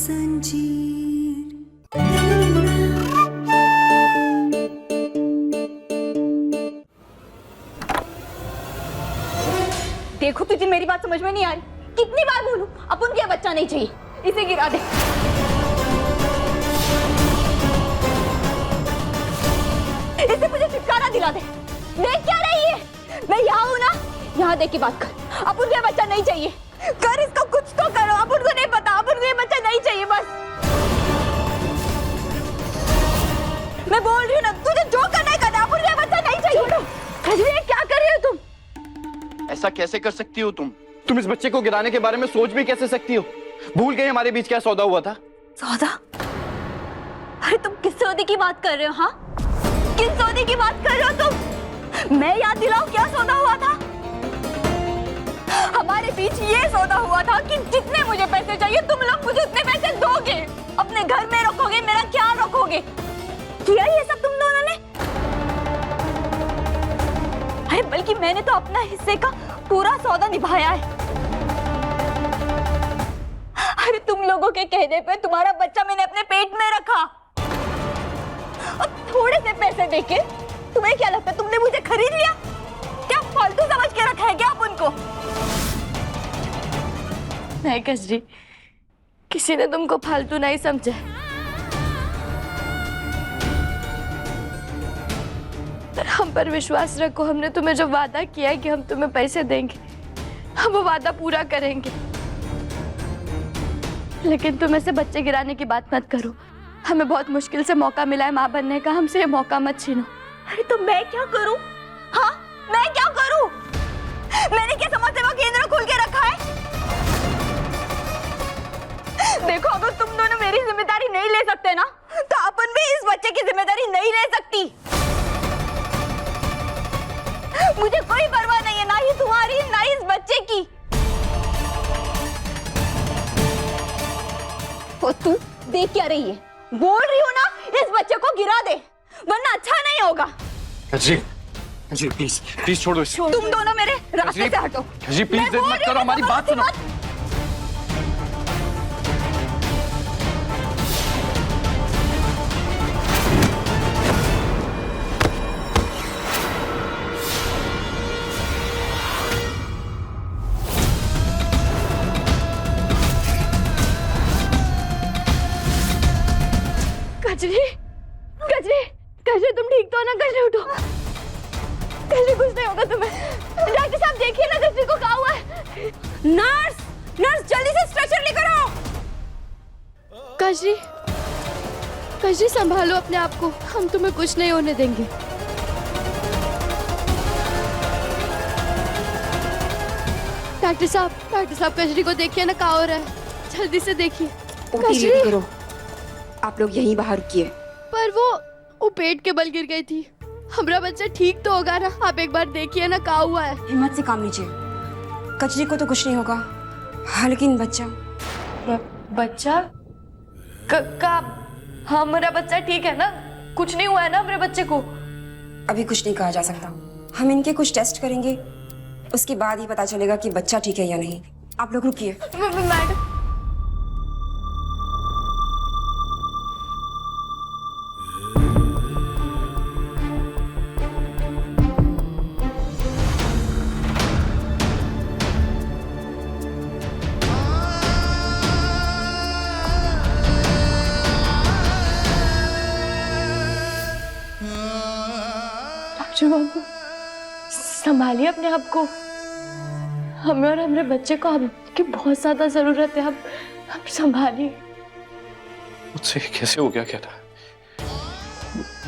संजीर। देखो तुझे मेरी बात समझ में नहीं आ रही। कितनी बार बोलूं, अपन क्या बच्चा नहीं चाहिए, इसे गिरा दे। इसे मुझे छुटकारा दिला दे। देख क्या रही है, मैं यहाँ हूँ ना, यहाँ देख के बात कर। अपन क्या बच्चा नहीं चाहिए, कर इसको कुछ तो करो। अपन को नहीं पता, अपन को ये बच्चा नहीं चाहिए बस। मैं बोल रही हूँ ना, तुझे जो करना है करना, अपन ये बच्चा नहीं चाहिए। कजरी क्या कर रही हो तुम? ऐसा कैसे कर सकती हो तुम? तुम इस बच्चे को गिराने के बारे में सोच भी कैसे सकती हो? भूल गई हमारे बीच क्या सौदा हुआ था? सौदा? अरे तुम किस सौदे की बात कर रहे हो? हाँ, किस सौदे की बात कर रहे हो तुम? मैं याद दिलाऊं क्या सौदा हुआ था? हमारे बीच ये सौदा हुआ था कि जितने मुझे पैसे चाहिए तुम लोग मुझे उतने पैसे दोगे, अपने घर में रखोगे, मेरा ख्याल रखोगे। किया ये सब तुम दोनों ने? अरे बल्कि मैंने तो अपना हिस्से का पूरा सौदा निभाया है। अरे तुम लोगों के कहने पे तुम्हारा बच्चा मैंने अपने पेट में रखा, और थोड़े से पैसे देके तुम्हें क्या लगता है तुमने मुझे खरीद लिया? क्या फालतू समझ के रखा है क्या आप उनको? नहीं कजरी, किसी ने तुमको फालतू नहीं समझा। हम पर विश्वास रखो, हमने तुम्हें जो वादा किया है कि हम तुम्हें पैसे देंगे, हम वो वादा पूरा करेंगे। लेकिन तुम ऐसे बच्चे गिराने की बात मत करो। हमें बहुत मुश्किल से मौका मिला है माँ बनने का, हमसे ये मौका मत छीनो। अरे तो मैं क्या करूं? हाँ, मैं क्या करूं? मैंने क्या समाज सेवा केंद्र खोल के रखा है? देखो अगर तुम दोनों मेरी जिम्मेदारी नहीं ले सकते ना, तो अपन भी इस बच्चे की जिम्मेदारी नहीं ले सकती। मुझे कोई परवाह नहीं है, ना ही तुम्हारी ना ही इस बच्चे की। तो तू देख क्या रही है? बोल रही हो ना, इस बच्चे को गिरा दे, वरना अच्छा नहीं होगा। जी, जी प्लीज प्लीज छोड़ो इसे। तुम दोनों मेरे रास्ते से हटो। जी प्लीज जिद मत करो, हमारी बात सुनो। कजरी, कजरी, कजरी तुम ठीक तो हो ना? कजरी उठो, कजरी कुछ नहीं होगा तुम्हें। डॉक्टर साहब देखिए ना कजरी को क्या हुआ है। नर्स, नर्स जल्दी से स्ट्रेचर लेकर आओ। कजरी, कजरी संभालो अपने आप को, हम तुम्हें कुछ नहीं होने देंगे। डॉक्टर साहब कजरी को देखिए ना क्या हो रहा है, जल्दी से देखिए। ओटी रेडी करो, आप लोग यहीं बाहर रुकिए। पर वो पेट के बल गिर गई थी। हमारा बच्चा ठीक तो होगा ना? आप एक बार देखिए ना क्या हुआ है। हिम्मत से काम लीजिए, कचरी को तो कुछ नहीं होगा। हाँ लेकिन बच्चा बच्चा का हमारा बच्चा ठीक है ना? कुछ नहीं हुआ है ना हमारे बच्चे को? अभी कुछ नहीं कहा जा सकता। हम इनके कुछ टेस्ट करेंगे, उसके बाद ही पता चलेगा कि बच्चा ठीक है या नहीं। आप लोग रुकिए। मैडम, बाबू संभालिए अपने आप को। हमें और हमारे बच्चे को आपकी बहुत ज्यादा जरूरत है। आप संभालिए। मुझसे कैसे हो गया? क्या था?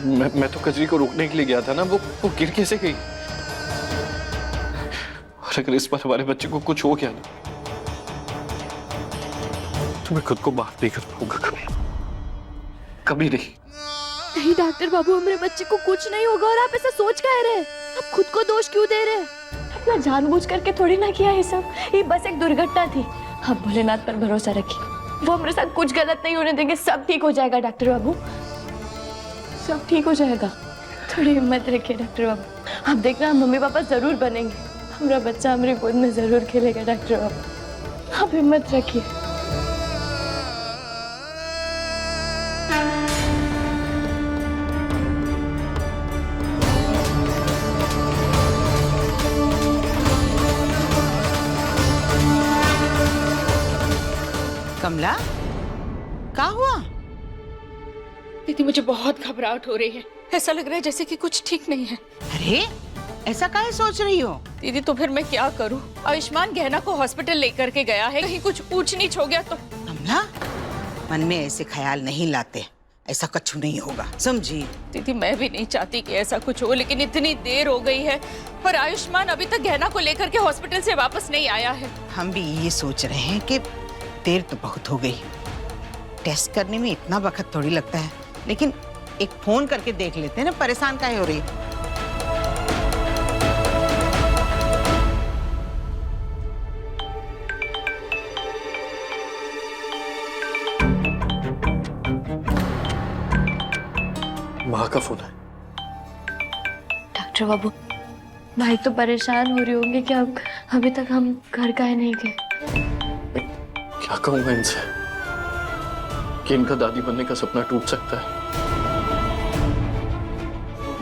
मैं तो कजरी को रोकने के लिए गया था ना, वो गिर कैसे गई? और अगर इस बार हमारे बच्चे को कुछ हो गया ना, तो मैं खुद को माफ नहीं कर पाऊंगा कभी, कभी नहीं। नहीं डॉक्टर बाबू, हमारे बच्चे को कुछ नहीं होगा। और आप ऐसा सोच कह रहे हैं? आप खुद को दोष क्यों दे रहे हैं? अपना जानबूझ करके थोड़ी ना किया ये सब, ये बस एक दुर्घटना थी। आप भोलेनाथ पर भरोसा रखिए, वो हमारे साथ कुछ गलत नहीं होने देंगे। सब ठीक हो जाएगा डॉक्टर बाबू, सब ठीक हो जाएगा। थोड़ी हिम्मत रखिए डॉक्टर बाबू। आप देखना, हम मम्मी पापा जरूर बनेंगे। हमारा बच्चा हमारी गोद में जरूर खेलेगा डॉक्टर बाबू, आप हिम्मत रखिए। कमला, क्या हुआ? दीदी मुझे बहुत घबराहट हो रही है। ऐसा लग रहा है जैसे कि कुछ ठीक नहीं है। अरे ऐसा काहे सोच रही हो? दीदी तो फिर मैं क्या करूं? आयुष्मान गहना को हॉस्पिटल लेकर के गया है, कहीं कुछ ऊंच नीच हो गया तो। कमला, मन में ऐसे ख्याल नहीं लाते, ऐसा कुछ नहीं होगा, समझी? दीदी मैं भी नहीं चाहती कि ऐसा कुछ हो, लेकिन इतनी देर हो गई है पर आयुष्मान अभी तक गहना को लेकर के हॉस्पिटल से वापस नहीं आया है। हम भी ये सोच रहे हैं कि देर तो बहुत हो गई, टेस्ट करने में इतना वक्त थोड़ी लगता है, लेकिन एक फोन करके देख लेते हैं ना, परेशान काहे हो रही है? माँ का फोन है। डॉक्टर बाबू, भाई तो परेशान हो रही होंगे कि अब अभी तक हम घर का ही नहीं गए। क्या कहूंगा इनसे कि इनका दादी बनने का सपना टूट सकता है।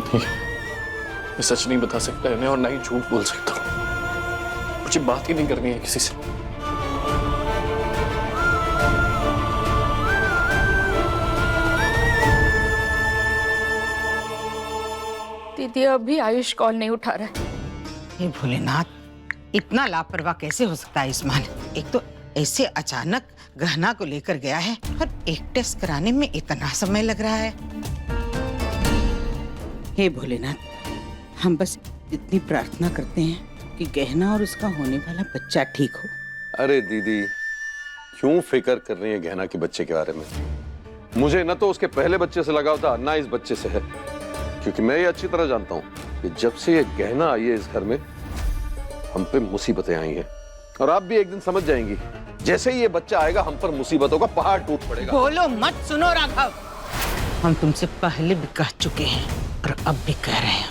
नहीं, मैं सच नहीं बता सकता इन्हें और ना ही झूठ बोल सकता हूँ। मुझे बात ही नहीं करनी है किसी से। दीदी अभी आयुष कॉल नहीं उठा रहा है। हे भोलेनाथ, इतना लापरवाह कैसे हो सकता है आयुष्मान? एक तो ऐसे अचानक गहना को लेकर गया है और एक टेस्ट कराने में इतना समय लग रहा है। हे भोलेनाथ, हम बस इतनी प्रार्थना करते हैं कि गहना और उसका होने वाला बच्चा ठीक हो। अरे दीदी, क्यों फिक्र कर रही है गहना के बच्चे के बारे में? मुझे न तो उसके पहले बच्चे से लगाव था, ना इस बच्चे से है, क्योंकि मैं ये अच्छी तरह जानता हूँ कि जब से ये गहना आई है इस घर में, हम पे मुसीबतें आई हैं। और आप भी एक दिन समझ जाएंगी, जैसे ही ये बच्चा आएगा हम पर मुसीबतों का पहाड़ टूट पड़ेगा। बोलो मत, सुनो राघव, हम तुमसे पहले भी कह चुके हैं और अब भी कह रहे हैं,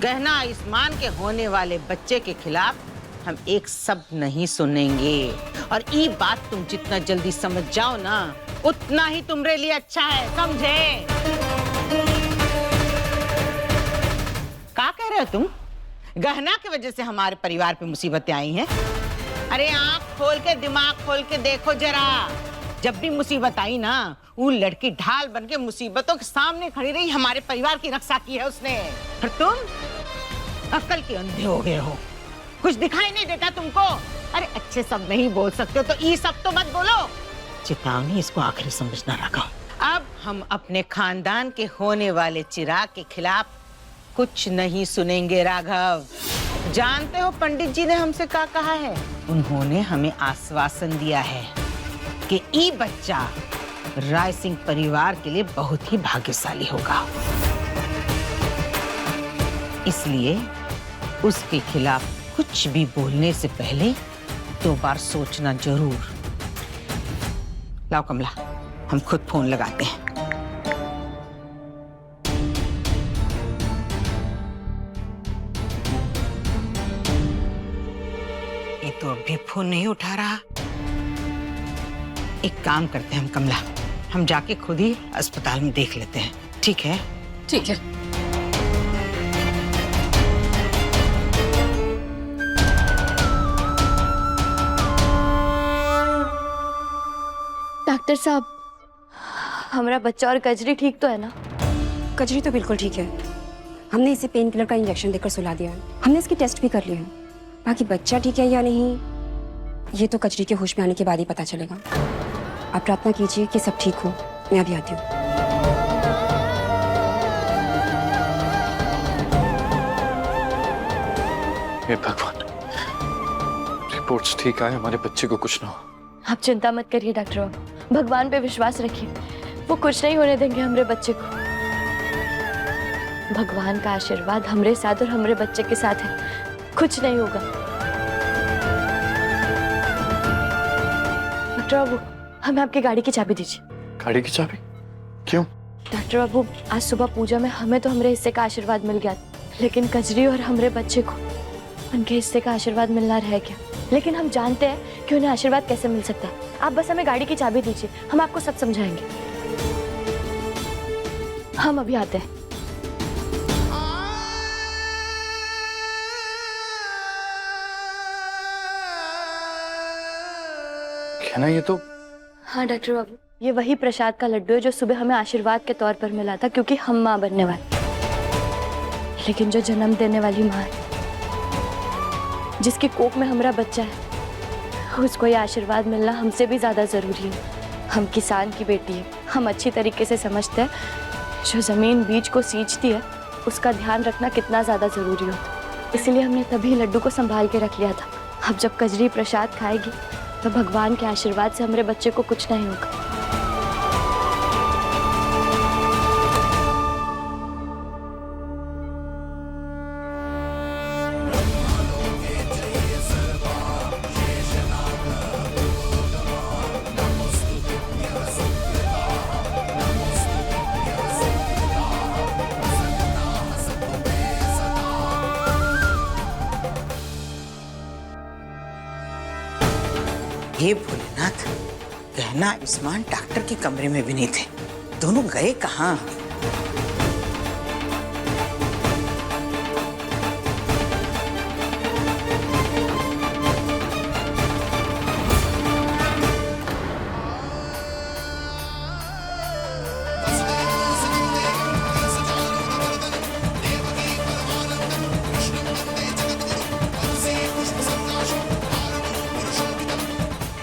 गहना आयुष्मान के होने वाले बच्चे के खिलाफ हम एक शब्द नहीं सुनेंगे। और ये बात तुम जितना जल्दी समझ जाओ ना, उतना ही तुम्हारे लिए अच्छा है, समझे? क्या कह रहे हो तुम? गहना की वजह से हमारे परिवार पे मुसीबतें आई हैं? अरे आंख खोल के, दिमाग खोल के देखो जरा। जब भी मुसीबत आई ना, वो लड़की ढाल बन के मुसीबतों के सामने खड़ी रही, हमारे परिवार की रक्षा की है उसने। और तुम अक्ल के अंधे हो गए हो, कुछ दिखाई नहीं देता तुमको? अरे अच्छे सब नहीं बोल सकते हो तो ये सब तो मत बोलो। चेतावनी, इसको आखिरी समझना रखा। अब हम अपने खानदान के होने वाले चिराग के खिलाफ कुछ नहीं सुनेंगे राघव। जानते हो पंडित जी ने हमसे क्या कहा है? उन्होंने हमें आश्वासन दिया है कि ये बच्चा राय सिंह परिवार के लिए बहुत ही भाग्यशाली होगा, इसलिए उसके खिलाफ कुछ भी बोलने से पहले 2 बार सोचना जरूर। लाओ कमला, हम खुद फोन लगाते हैं। ये तो अभी फोन नहीं उठा रहा। एक काम करते हैं हम कमला, हम जाके खुद ही अस्पताल में देख लेते हैं, ठीक है? ठीक है। डॉक्टर साहब, हमारा बच्चा और कजरी ठीक तो है ना? कजरी तो बिल्कुल ठीक है। हमने इसे पेन किलर का इंजेक्शन देकर सुला दिया है। हमने इसके टेस्ट भी कर लिए हैं। बाकी बच्चा ठीक है या नहीं, ये तो कजरी के होश में आने के बाद ही पता चलेगा। आप प्रार्थना कीजिए कि सब ठीक हो। मैं अभी आती हूँ। हे भगवान, रिपोर्ट्स ठीक आए, हमारे बच्चे को कुछ ना हो। आप चिंता मत करिए डॉक्टर बाबू, भगवान पे विश्वास रखिए, वो कुछ नहीं होने देंगे हमारे बच्चे को। भगवान का आशीर्वाद हमरे साथ और हमरे बच्चे के साथ है, कुछ नहीं होगा। डॉक्टर बाबू, हमें आपकी गाड़ी की चाबी दीजिए। गाड़ी की चाबी? क्यों? डॉक्टर बाबू, आज सुबह पूजा में हमें तो हमरे हिस्से का आशीर्वाद मिल गया, लेकिन कजरी और हमरे बच्चे को उनके हिस्से का आशीर्वाद मिलना रह गया। लेकिन हम जानते हैं कि उन्हें आशीर्वाद कैसे मिल सकता है। आप बस हमें गाड़ी की चाबी दीजिए, हम आपको सब समझाएंगे। हम अभी आते हैं। कहना, ये तो हाँ डॉक्टर बाबू, ये वही प्रसाद का लड्डू है जो सुबह हमें आशीर्वाद के तौर पर मिला था, क्योंकि हम माँ बनने वाले। लेकिन जो जन्म देने वाली माँ है, जिसकी कोख में हमारा बच्चा है, उसको ये आशीर्वाद मिलना हमसे भी ज्यादा जरूरी है। हम किसान की बेटी है, हम अच्छी तरीके से समझते हैं जो जमीन बीज को सींचती है उसका ध्यान रखना कितना ज्यादा जरूरी होता है। इसलिए हमने तभी लड्डू को संभाल के रख लिया था। अब जब कजरी प्रसाद खाएगी तो भगवान के आशीर्वाद से हमारे बच्चे को कुछ नहीं होगा। हे भोलेनाथ, गहना आयुष्मान डॉक्टर के कमरे में भी नहीं थे। दोनों गए कहाँ?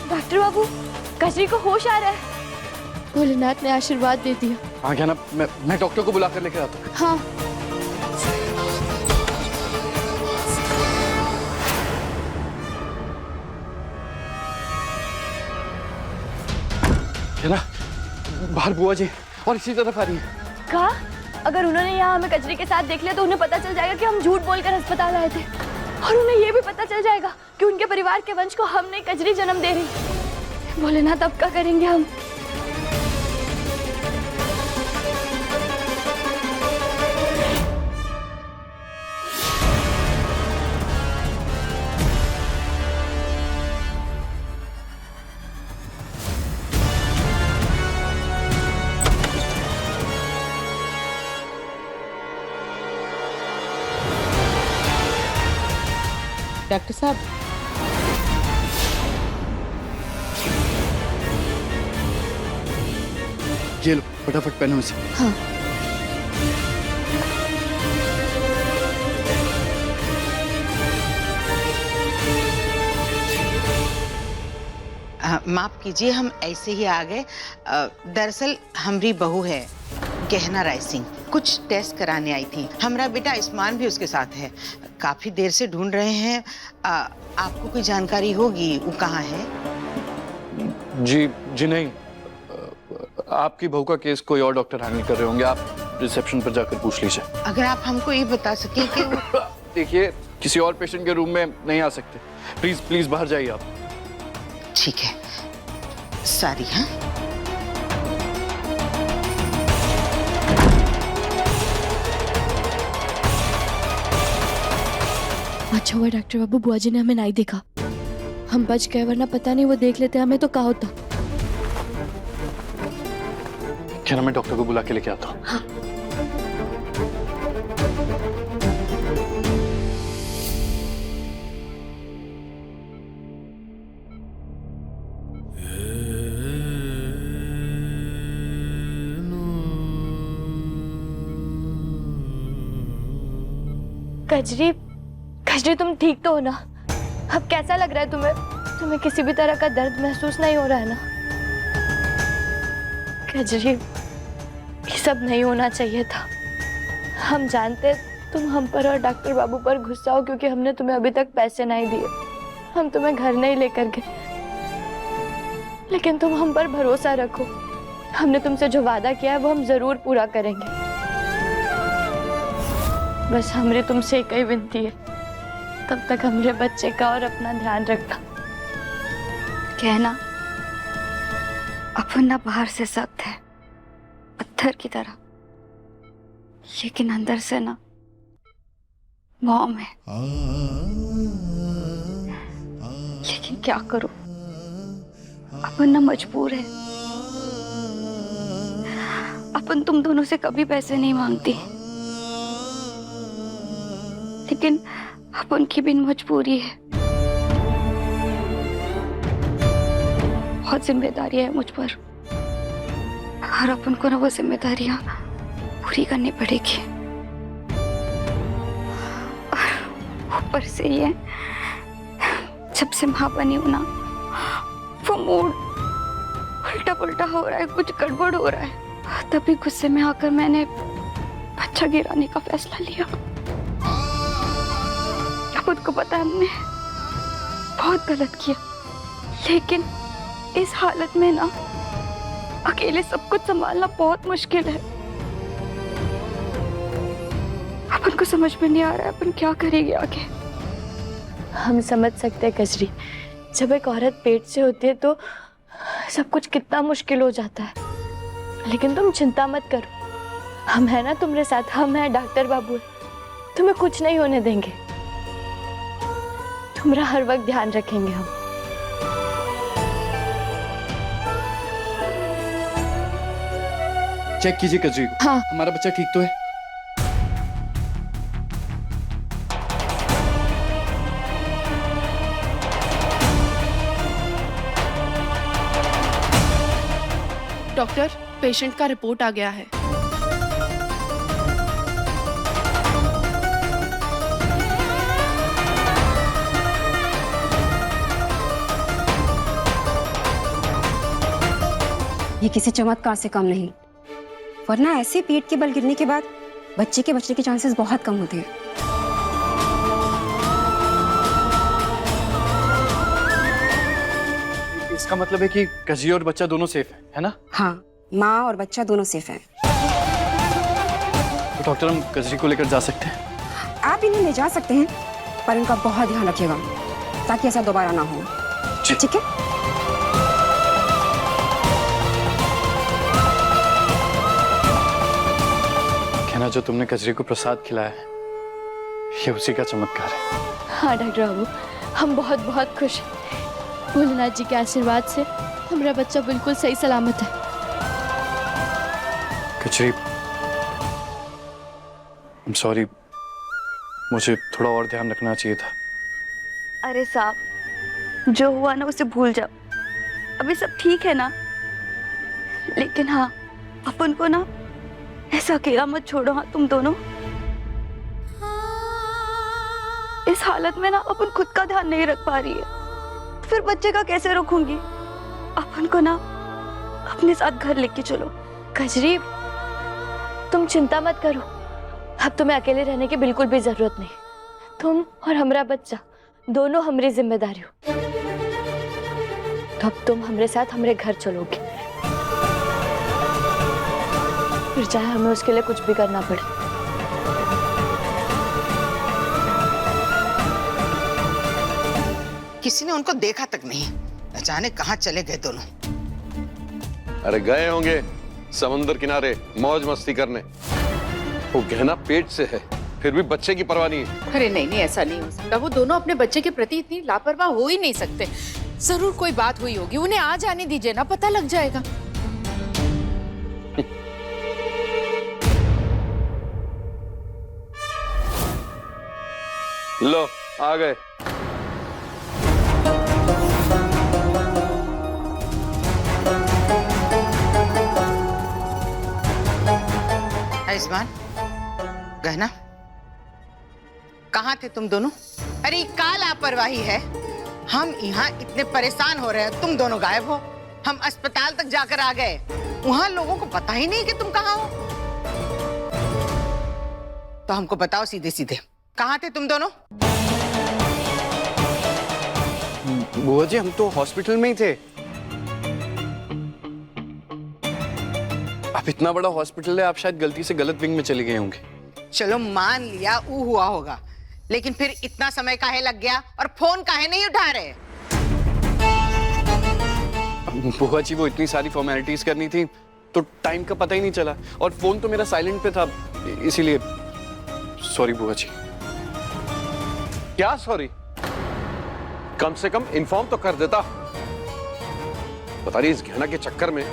डॉक्टर बाबू, कजरी को होश आ रहा है। भोलेनाथ ने आशीर्वाद दे दिया। हाँ क्या ना, मैं डॉक्टर को बुला कर लेकर आता हूँ। हाँ। क्या ना, बाहर बुआ जी और इसी तरफ आ रही है। कहा अगर उन्होंने यहाँ हमें कजरी के साथ देख लिया तो उन्हें पता चल जाएगा कि हम झूठ बोलकर अस्पताल आए थे, और उन्हें ये भी पता चल जाएगा कि उनके परिवार के वंश को हम नहीं कजरी जन्म दे रही। भोलेनाथ, अब क्या करेंगे हम? डॉक्टर साहब, ये लो, फटाफट पहनो इसे। हाँ। माफ कीजिए, हम ऐसे ही आ गए। दरअसल हमारी बहू है गहना राय सिंह, कुछ टेस्ट कराने आई थी। हमारा बेटा आयुष्मान भी उसके साथ है। काफी देर से ढूंढ रहे हैं। आपको कोई जानकारी होगी वो कहाँ है? जी नहीं, आपकी बहू का केस कोई और डॉक्टर हैंडल कर रहे होंगे। आप रिसेप्शन पर जाकर पूछ लीजिए। अगर आप हमको ये बता सकें कि देखिए, किसी और पेशेंट के रूम में नहीं आ सकते। प्लीज प्लीज बाहर जाइए आप। ठीक है, सारी। हाँ, अच्छा हुआ डॉक्टर बाबू बुआ जी ने हमें नहीं देखा। हम बच गए, वरना पता नहीं वो देख लेते हमें तो क्या होता। क्या ना, मैं डॉक्टर को बुला के लेके आता हूँ। हाँ। कजरी, कजरी तुम ठीक तो हो ना? अब कैसा लग रहा है तुम्हें? तुम्हें किसी भी तरह का दर्द महसूस नहीं हो रहा है ना? कजरी, ये सब नहीं होना चाहिए था। हम जानते तुम हम पर और डॉक्टर बाबू पर गुस्सा हो क्योंकि हमने तुम्हें अभी तक पैसे नहीं दिए। हम तुम्हें घर नहीं लेकर गए, लेकिन तुम हम पर भरोसा रखो। हमने तुमसे जो वादा किया है वो हम जरूर पूरा करेंगे। बस हमारी तुमसे एक ही विनती है, तब तक हमारे बच्चे का और अपना ध्यान रखना। कहना अपन ना बाहर से सख्त है, पत्थर की तरह, लेकिन अंदर से ना मॉम है। लेकिन क्या करूं, अपन ना मजबूर है। अपन तुम दोनों से कभी पैसे नहीं मांगती, लेकिन अपन की भी मजबूरी है। बहुत जिम्मेदारियां है मुझ पर और अपन को ना वो जिम्मेदारियां पूरी करनी पड़ेगी। और ऊपर से ये जब से माँ बनी हूं ना, वो मूड उल्टा पुल्टा हो रहा है, कुछ गड़बड़ हो रहा है। तभी गुस्से में आकर मैंने बच्चा गिराने का फैसला लिया। खुद को पता है हमने बहुत गलत किया, लेकिन इस हालत में ना अकेले सब कुछ संभालना बहुत मुश्किल है। अपन को समझ में नहीं आ रहा है अपन क्या करेंगे आगे। हम समझ सकते हैं कजरी, जब एक औरत पेट से होती है तो सब कुछ कितना मुश्किल हो जाता है। लेकिन तुम चिंता मत करो, हम हैं ना तुम्हारे साथ, हम हैं, डॉक्टर बाबू, तुम्हें कुछ नहीं होने देंगे। तुम्हारा हर वक्त ध्यान रखेंगे हम। चेक कीजिए कजरी को। हाँ। हमारा बच्चा ठीक तो है? डॉक्टर, पेशेंट का रिपोर्ट आ गया है। ये किसी चमत्कार से कम नहीं, वरना ऐसे पेट के बल गिरने के बाद बच्चे के बचने के चांसेस बहुत कम होते हैं। इसका मतलब है कि कजरी और बच्चा दोनों सेफ है ना? हाँ, माँ और बच्चा दोनों सेफ हैं। तो डॉक्टर, हम कजरी को लेकर जा सकते हैं? आप इन्हें ले जा सकते हैं, पर इनका बहुत ध्यान रखिएगा ताकि ऐसा दोबारा ना हो। ठीक है? कहना जो तुमने कजरी को प्रसाद खिलाया है, ये उसी का चमत्कार है। हाँ डॉक्टर बाबू, हम बहुत बहुत खुश हैं। भोलेनाथ जी के आशीर्वाद से हमारा बच्चा बिल्कुल सही सलामत है। कजरी, I'm sorry, मुझे थोड़ा और ध्यान रखना चाहिए था। अरे साहब, जो हुआ ना उसे भूल जाओ, अभी सब ठीक है ना। लेकिन हाँ, अपन को ना ऐसा अकेला मत छोड़ो। हाँ, तुम दोनों इस हालत में ना अपन खुद का ध्यान नहीं रख पा रही है, फिर बच्चे का कैसे रखूंगी। अपन को ना अपने साथ घर लेके चलो। कजरी, तुम चिंता मत करो, अब तुम्हें अकेले रहने की बिल्कुल भी जरूरत नहीं। तुम और हमारा बच्चा दोनों हमारी जिम्मेदारी हो। तो अब तुम हमारे साथ हमारे घर चलोगे, फिर चाहे हमें उसके लिए कुछ भी करना पड़े। किसी ने उनको देखा तक नहीं, अचानक कहाँ चले गए दोनों। अरे गए होंगे समुद्र किनारे मौज मस्ती करने। वो गहना पेट से है, फिर भी बच्चे की परवाह नहीं है। अरे नहीं नहीं, ऐसा नहीं हो सकता। वो दोनों अपने बच्चे के प्रति इतनी लापरवाह हो ही नहीं सकते। जरूर कोई बात हुई होगी, उन्हें आ जाने दीजिए ना, पता लग जाएगा। लो आ गए। आयुष्मान, गहना, कहाँ थे तुम दोनों? अरे क्या लापरवाही है, हम यहाँ इतने परेशान हो रहे हैं, तुम दोनों गायब हो। हम अस्पताल तक जाकर आ गए, वहां लोगों को पता ही नहीं कि तुम कहाँ हो। तो हमको बताओ सीधे सीधे, कहाँ थे तुम दोनों? बुआ जी, हम तो हॉस्पिटल में ही थे। अब इतना बड़ा हॉस्पिटल है, आप शायद गलती से गलत विंग में चले गए होंगे। चलो मान लिया ऊ हुआ होगा, लेकिन फिर इतना समय काहे लग गया और फोन काहे नहीं उठा रहे? बुआ जी, वो इतनी सारी फॉर्मेलिटीज करनी थी तो टाइम का पता ही नहीं चला, और फोन तो मेरा साइलेंट पे था, इसीलिए सॉरी बुआ जी। क्या सॉरी? कम से कम इन्फॉर्म तो कर देता। पता नहीं इस गहना के चक्कर में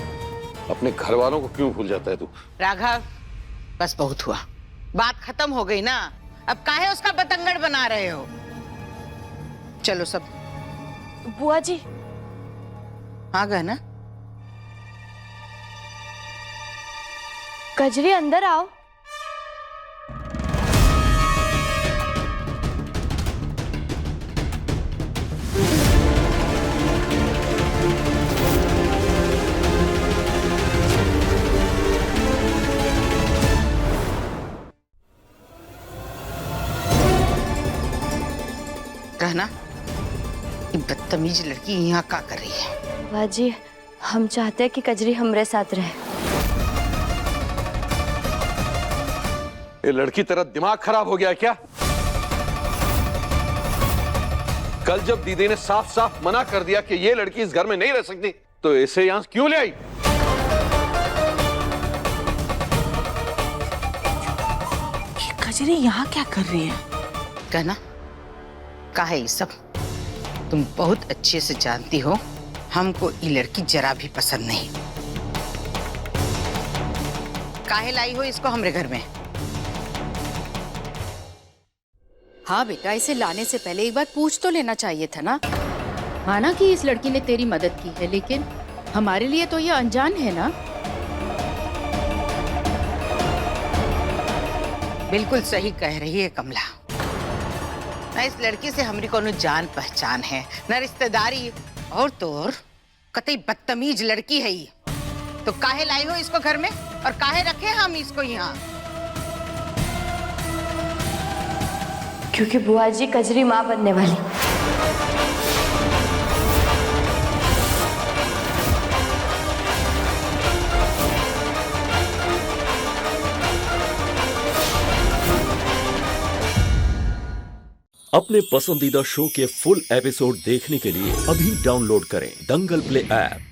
अपने घर वालों को क्यों भूल जाता है तू। राघव, बस बहुत हुआ, बात खत्म हो गई ना, अब काहे उसका बतंगड़ बना रहे हो? चलो सब। बुआ जी, हाँ गहना, कजरी अंदर आओ। गहना, ये बदतमीज लड़की यहाँ क्या कर रही है? बुआ जी, हम चाहते हैं कि कजरी हमारे साथ रहे। ये लड़की तेरा दिमाग खराब हो गया क्या? कल जब दीदी ने साफ साफ मना कर दिया कि ये लड़की इस घर में नहीं रह सकती, तो इसे यहां क्यों ले आई? कजरी यहाँ क्या कर रही है? कहना का है ये सब? तुम बहुत अच्छे से जानती हो हमको ये लड़की जरा भी पसंद नहीं। काहे लाई हो इसको हमरे घर में? हाँ बेटा, इसे लाने से पहले एक बार पूछ तो लेना चाहिए था ना। माना कि इस लड़की ने तेरी मदद की है, लेकिन हमारे लिए तो ये अनजान है ना। बिल्कुल सही कह रही है कमला। ना इस लड़की से हमारी कोनो जान पहचान है, ना रिश्तेदारी, और तो और कतई बदतमीज लड़की है ये। तो काहे लाई हो इसको घर में और काहे रखे हम इसको यहाँ? क्योंकि बुआ जी कजरी माँ बनने वाली। अपने पसंदीदा शो के फुल एपिसोड देखने के लिए अभी डाउनलोड करें दंगल प्ले ऐप।